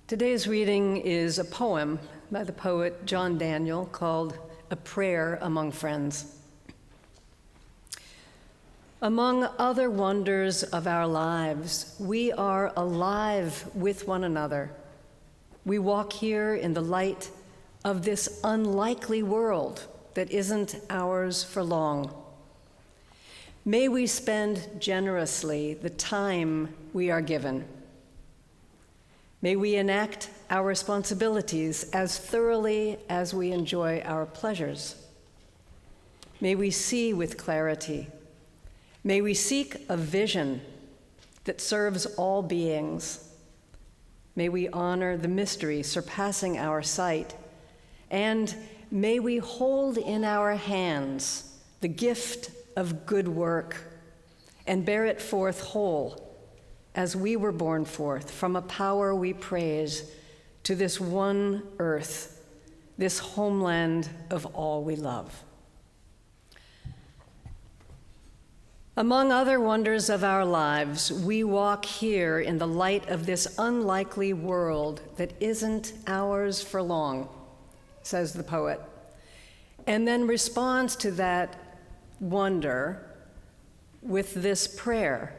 Today's reading is a poem by the poet John Daniel called A Prayer Among Friends. Among other wonders of our lives, we are alive with one another. We walk here in the light of this unlikely world that isn't ours for long. May we spend generously the time we are given. May we enact our responsibilities as thoroughly as we enjoy our pleasures. May we see with clarity. May we seek a vision that serves all beings. May we honor the mystery surpassing our sight. And may we hold in our hands the gift of good work and bear it forth whole, as we were born forth from a power we praise to this one earth, this homeland of all we love. Among other wonders of our lives, we walk here in the light of this unlikely world that isn't ours for long, says the poet, and then responds to that wonder with this prayer,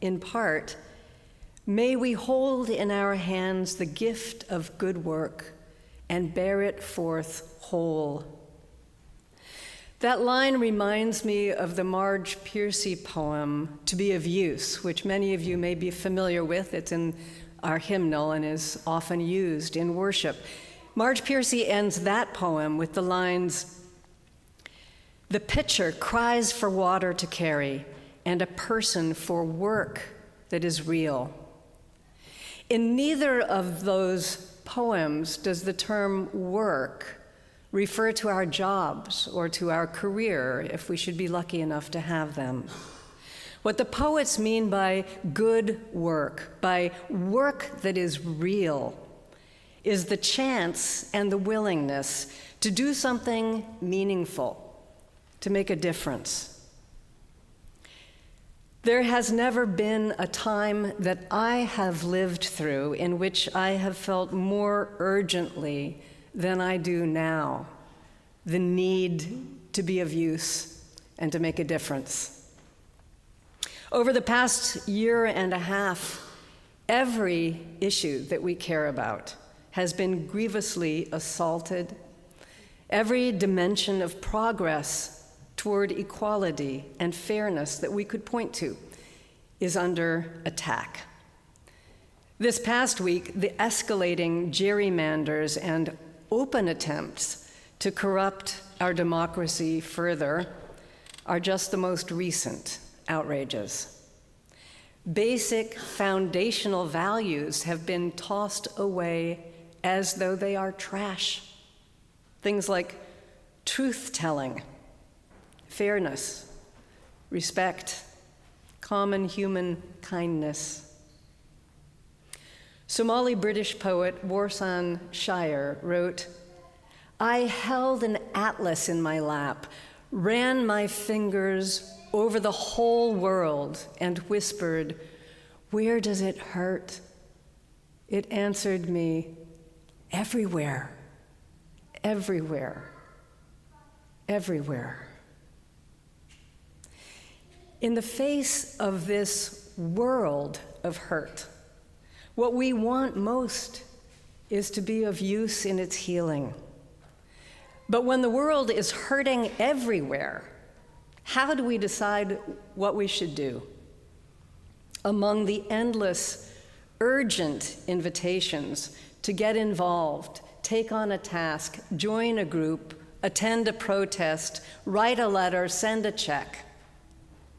in part, may we hold in our hands the gift of good work and bear it forth whole. That line reminds me of the Marge Piercy poem, To Be of Use, which many of you may be familiar with. It's in our hymnal and is often used in worship. Marge Piercy ends that poem with the lines, "The pitcher cries for water to carry, and a person for work that is real." In neither of those poems does the term work refer to our jobs or to our career, if we should be lucky enough to have them. What the poets mean by good work, by work that is real, is the chance and the willingness to do something meaningful, to make a difference. There has never been a time that I have lived through in which I have felt more urgently than I do now the need to be of use and to make a difference. Over the past year and a half, every issue that we care about has been grievously assaulted. Every dimension of progress toward equality and fairness that we could point to is under attack. This past week, the escalating gerrymanders and open attempts to corrupt our democracy further are just the most recent outrages. Basic foundational values have been tossed away as though they are trash. Things like truth-telling, fairness, respect, common human kindness. Somali-British poet Warsan Shire wrote, "I held an atlas in my lap, ran my fingers over the whole world and whispered, 'Where does it hurt?' It answered me, 'Everywhere, everywhere, everywhere.'" In the face of this world of hurt, what we want most is to be of use in its healing. But when the world is hurting everywhere, how do we decide what we should do? Among the endless, urgent invitations to get involved, take on a task, join a group, attend a protest, write a letter, send a check,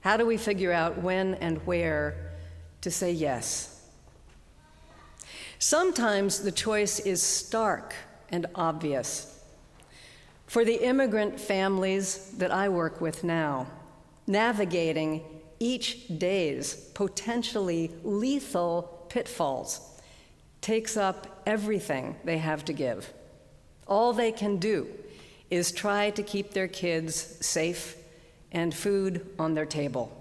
how do we figure out when and where to say yes? Sometimes the choice is stark and obvious. For the immigrant families that I work with now, navigating each day's potentially lethal pitfalls takes up everything they have to give. All they can do is try to keep their kids safe and food on their table.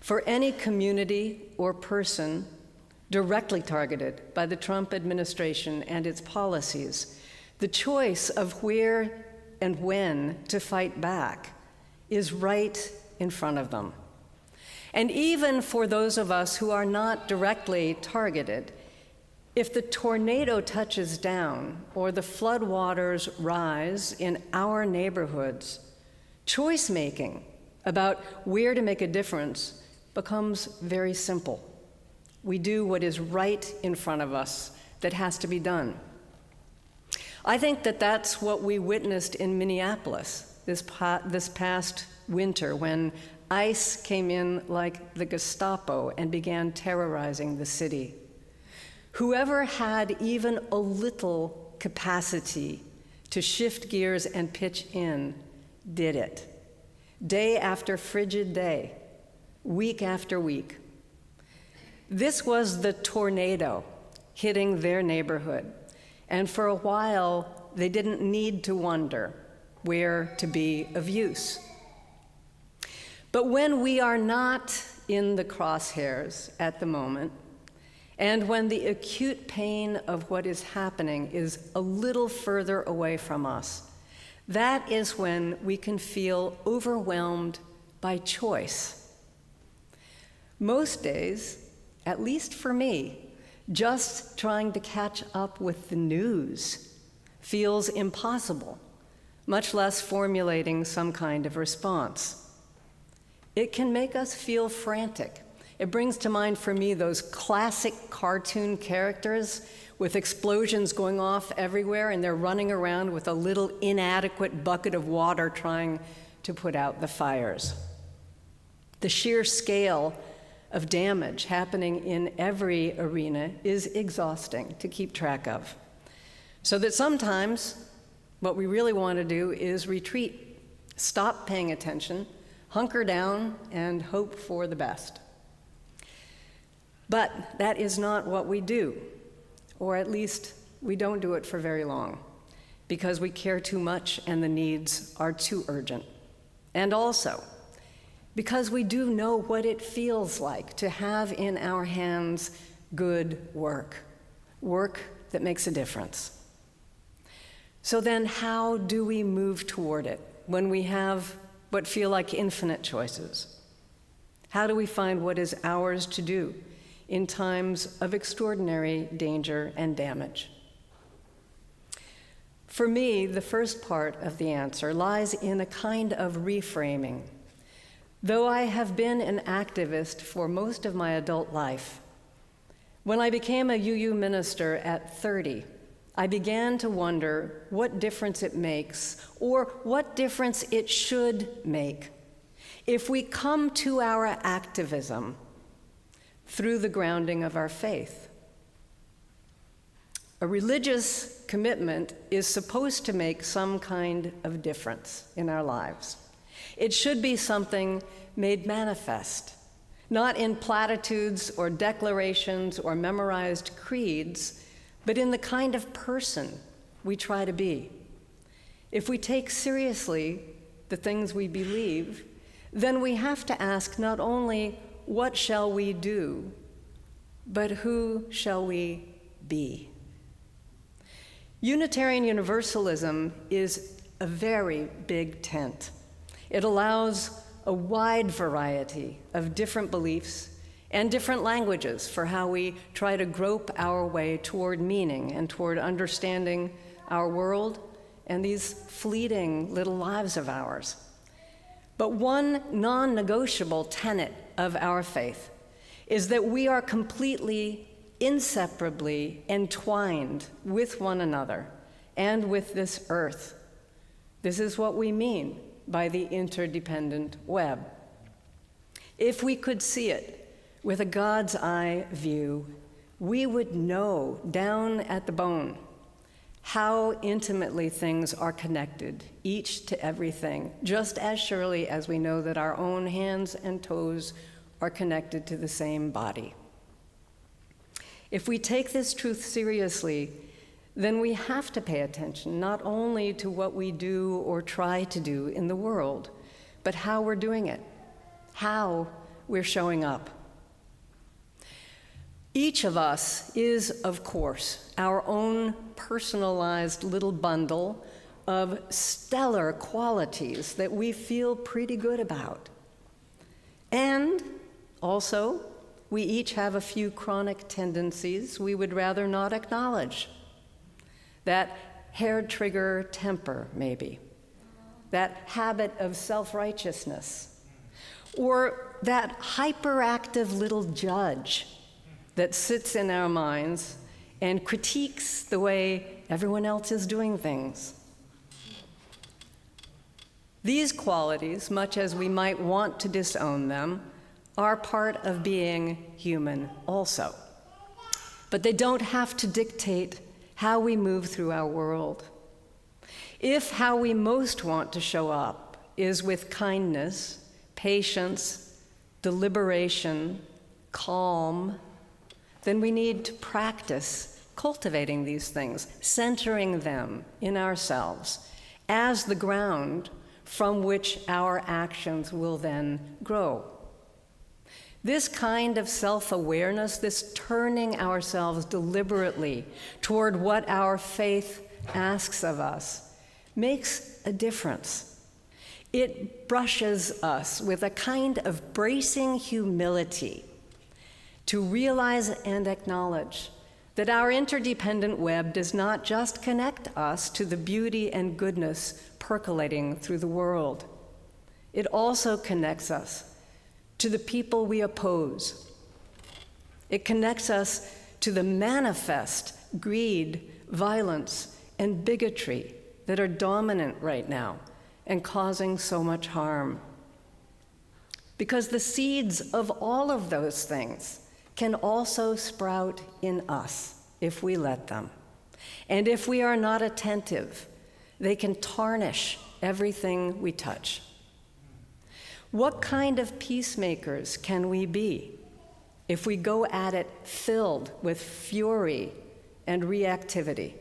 For any community or person directly targeted by the Trump administration and its policies. The choice of where and when to fight back is right in front of them. And even for those of us who are not directly targeted, if the tornado touches down or the floodwaters rise in our neighborhoods, choice making about where to make a difference becomes very simple. We do what is right in front of us that has to be done. I think that that's what we witnessed in Minneapolis this past winter when ICE came in like the Gestapo and began terrorizing the city. Whoever had even a little capacity to shift gears and pitch in did it. Day after frigid day, week after week. This was the tornado hitting their neighborhood. And for a while, they didn't need to wonder where to be of use. But when we are not in the crosshairs at the moment, and when the acute pain of what is happening is a little further away from us, that is when we can feel overwhelmed by choice. Most days, at least for me, just trying to catch up with the news feels impossible, much less formulating some kind of response. It can make us feel frantic. It brings to mind for me those classic cartoon characters with explosions going off everywhere, and they're running around with a little inadequate bucket of water trying to put out the fires. The sheer scale of damage happening in every arena is exhausting to keep track of. So that sometimes what we really want to do is retreat, stop paying attention, hunker down, and hope for the best. But that is not what we do, or at least we don't do it for very long, because we care too much and the needs are too urgent. And also, because we do know what it feels like to have in our hands good work that makes a difference. So then how do we move toward it when we have what feel like infinite choices? How do we find what is ours to do in times of extraordinary danger and damage? For me, the first part of the answer lies in a kind of reframing. Though I have been an activist for most of my adult life, when I became a UU minister at 30, I began to wonder what difference it makes, or what difference it should make, if we come to our activism through the grounding of our faith. A religious commitment is supposed to make some kind of difference in our lives. It should be something made manifest, not in platitudes or declarations or memorized creeds, but in the kind of person we try to be. If we take seriously the things we believe, then we have to ask not only what shall we do, but who shall we be? Unitarian Universalism is a very big tent. It allows a wide variety of different beliefs and different languages for how we try to grope our way toward meaning and toward understanding our world and these fleeting little lives of ours. But one non-negotiable tenet of our faith is that we are completely, inseparably entwined with one another and with this earth. This is what we mean by the interdependent web. If we could see it with a God's eye view, we would know down at the bone how intimately things are connected, each to everything, just as surely as we know that our own hands and toes are connected to the same body. If we take this truth seriously, then we have to pay attention not only to what we do or try to do in the world, but how we're doing it, how we're showing up. Each of us is, of course, our own personalized little bundle of stellar qualities that we feel pretty good about. And also, we each have a few chronic tendencies we would rather not acknowledge. That hair-trigger temper, maybe. That habit of self-righteousness. Or that hyperactive little judge that sits in our minds and critiques the way everyone else is doing things. These qualities, much as we might want to disown them, are part of being human also. But they don't have to dictate how we move through our world. If how we most want to show up is with kindness, patience, deliberation, calm, then we need to practice cultivating these things, centering them in ourselves as the ground from which our actions will then grow. This kind of self-awareness, this turning ourselves deliberately toward what our faith asks of us, makes a difference. It brushes us with a kind of bracing humility to realize and acknowledge that our interdependent web does not just connect us to the beauty and goodness percolating through the world. It also connects us to the people we oppose. It connects us to the manifest greed, violence, and bigotry that are dominant right now and causing so much harm. Because the seeds of all of those things can also sprout in us if we let them. And if we are not attentive, they can tarnish everything we touch. What kind of peacemakers can we be if we go at it filled with fury and reactivity?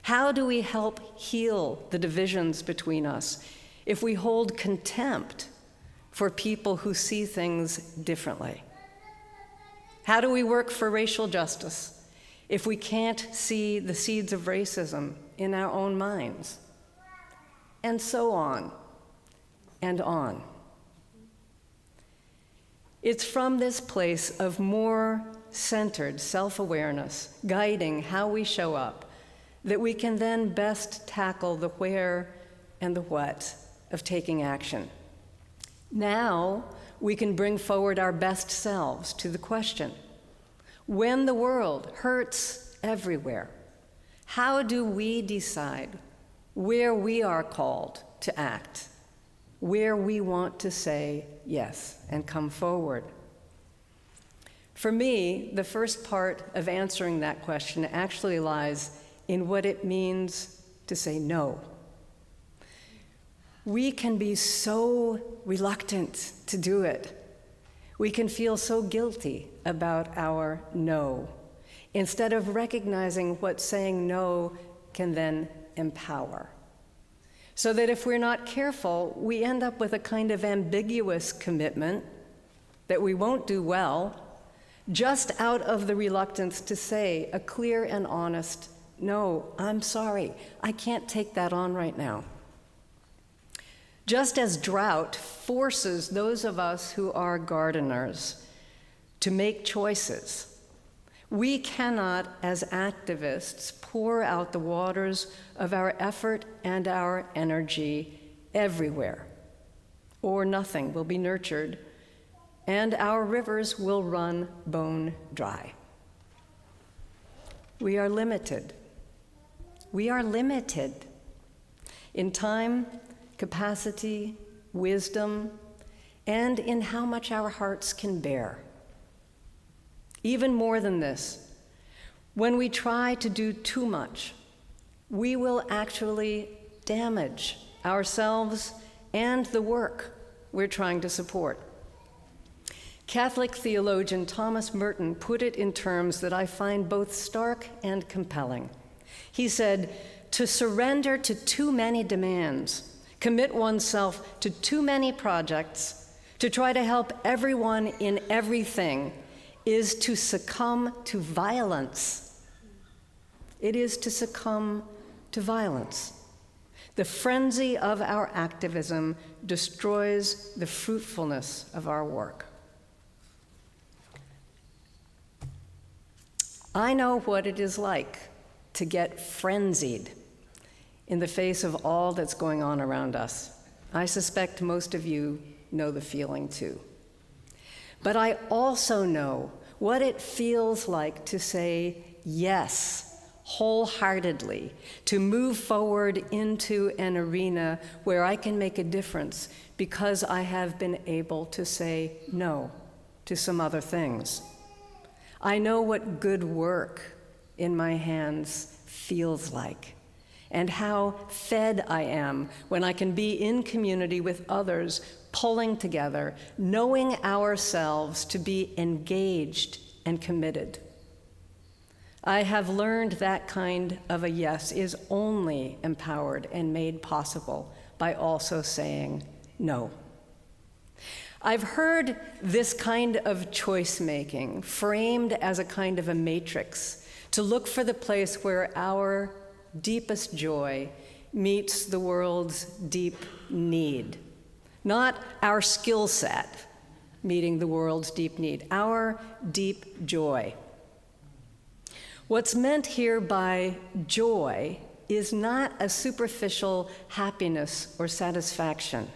How do we help heal the divisions between us if we hold contempt for people who see things differently? How do we work for racial justice if we can't see the seeds of racism in our own minds? And so on and on. It's from this place of more centered self-awareness, guiding how we show up, that we can then best tackle the where and the what of taking action. Now, we can bring forward our best selves to the question, when the world hurts everywhere, how do we decide where we are called to act, where we want to say yes and come forward? For me, the first part of answering that question actually lies in what it means to say no. We can be so reluctant to do it. We can feel so guilty about our no, instead of recognizing what saying no can then empower. So that if we're not careful, we end up with a kind of ambiguous commitment that we won't do well, just out of the reluctance to say a clear and honest, no, I'm sorry, I can't take that on right now. Just as drought forces those of us who are gardeners to make choices, we cannot, as activists, pour out the waters of our effort and our energy everywhere, or nothing will be nurtured, and our rivers will run bone dry. We are limited. We are limited in time, capacity, wisdom, and in how much our hearts can bear. Even more than this, when we try to do too much, we will actually damage ourselves and the work we're trying to support. Catholic theologian Thomas Merton put it in terms that I find both stark and compelling. He said, "To surrender to too many demands, commit oneself to too many projects, to try to help everyone in everything, is to succumb to violence. It is to succumb to violence. The frenzy of our activism destroys the fruitfulness of our work. I know what it is like to get frenzied in the face of all that's going on around us. I suspect most of you know the feeling too. But I also know what it feels like to say yes wholeheartedly, to move forward into an arena where I can make a difference because I have been able to say no to some other things. I know what good work in my hands feels like, and how fed I am when I can be in community with others, pulling together, knowing ourselves to be engaged and committed. I have learned that kind of a yes is only empowered and made possible by also saying no. I've heard this kind of choice-making framed as a kind of a matrix to look for the place where our deepest joy meets the world's deep need. Not our skill set meeting the world's deep need, our deep joy. What's meant here by joy is not a superficial happiness or satisfaction.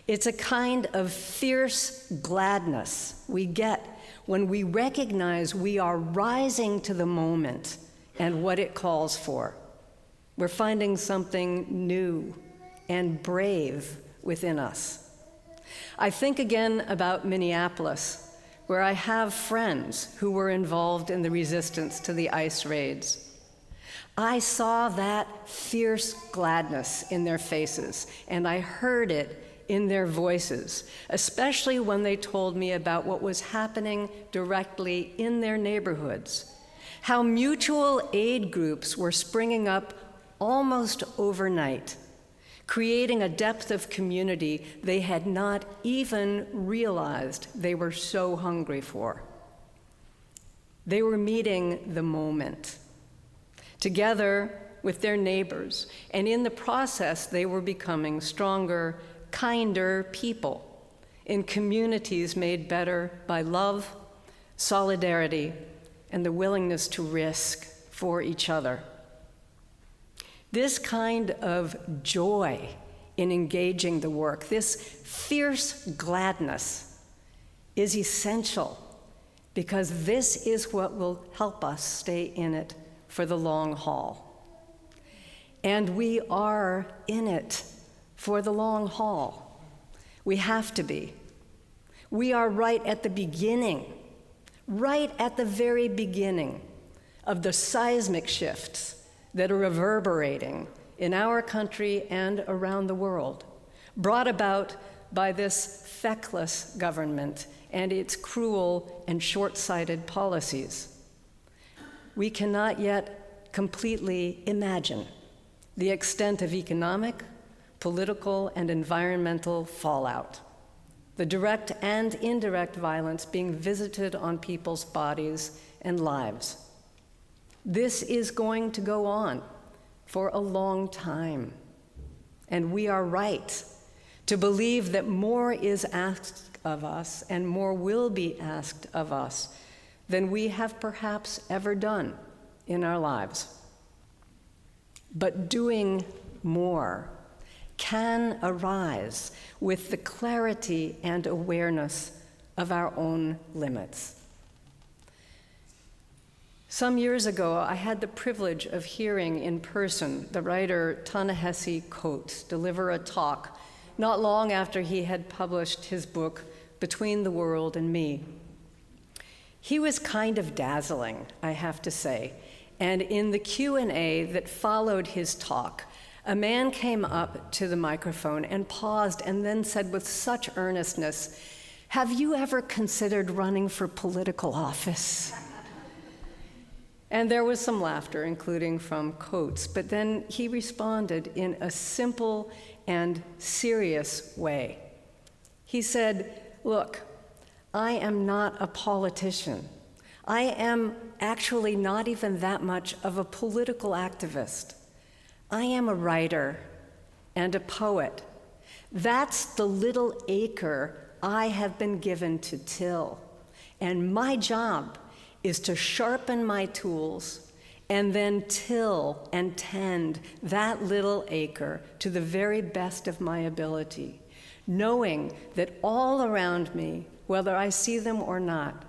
It's a kind of fierce gladness we get when we recognize we are rising to the moment and what it calls for. We're finding something new and brave within us. I think again about Minneapolis, where I have friends who were involved in the resistance to the ICE raids. I saw that fierce gladness in their faces, and I heard it in their voices, especially when they told me about what was happening directly in their neighborhoods, how mutual aid groups were springing up almost overnight, creating a depth of community they had not even realized they were so hungry for. They were meeting the moment, together with their neighbors, and in the process, they were becoming stronger, kinder people in communities made better by love, solidarity, and the willingness to risk for each other. This kind of joy in engaging the work, this fierce gladness, is essential because this is what will help us stay in it for the long haul. And we are in it for the long haul. We have to be. We are right at the beginning, right at the very beginning of the seismic shifts that are reverberating in our country and around the world, brought about by this feckless government and its cruel and short-sighted policies. We cannot yet completely imagine the extent of economic, political, and environmental fallout, the direct and indirect violence being visited on people's bodies and lives. This is going to go on for a long time, and we are right to believe that more is asked of us and more will be asked of us than we have perhaps ever done in our lives. But doing more can arise with the clarity and awareness of our own limits. Some years ago, I had the privilege of hearing in person the writer Ta-Nehisi Coates deliver a talk not long after he had published his book, Between the World and Me. He was kind of dazzling, I have to say, and in the Q&A that followed his talk, a man came up to the microphone and paused and then said with such earnestness, "Have you ever considered running for political office?" And there was some laughter, including from Coates, but then he responded in a simple and serious way. He said, "Look, I am not a politician. I am actually not even that much of a political activist. I am a writer and a poet. That's the little acre I have been given to till. And my job is to sharpen my tools and then till and tend that little acre to the very best of my ability, knowing that all around me, whether I see them or not,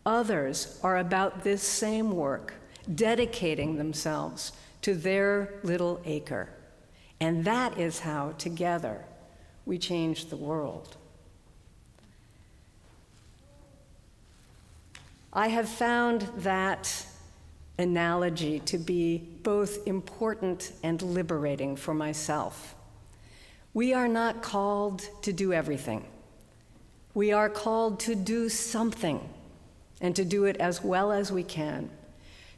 others are about this same work, dedicating themselves to their little acre. And that is how, together, we change the world. I have found that analogy to be both important and liberating for myself. We are not called to do everything. We are called to do something, and to do it as well as we can.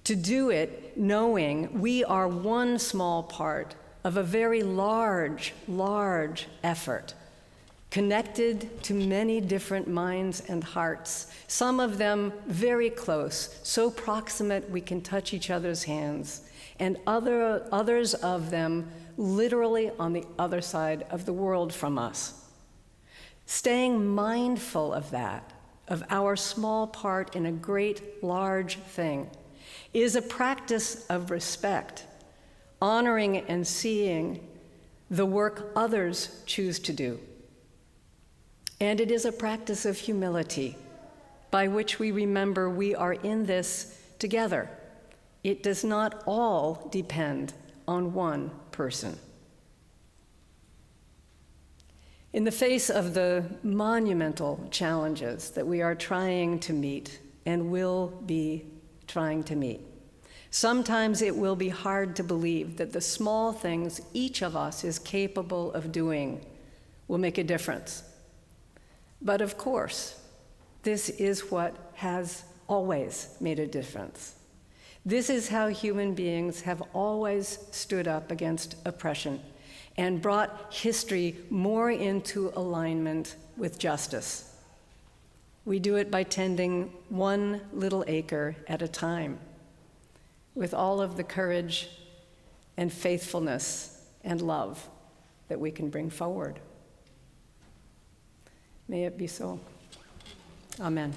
To do it knowing we are one small part of a very large, large effort, connected to many different minds and hearts, some of them very close, so proximate we can touch each other's hands, and others of them literally on the other side of the world from us. Staying mindful of that, of our small part in a great, large thing, is a practice of respect, honoring and seeing the work others choose to do. And it is a practice of humility, by which we remember we are in this together. It does not all depend on one person. In the face of the monumental challenges that we are trying to meet and will be trying to meet, sometimes it will be hard to believe that the small things each of us is capable of doing will make a difference. But of course, this is what has always made a difference. This is how human beings have always stood up against oppression and brought history more into alignment with justice. We do it by tending one little acre at a time, with all of the courage and faithfulness and love that we can bring forward. May it be so. Amen.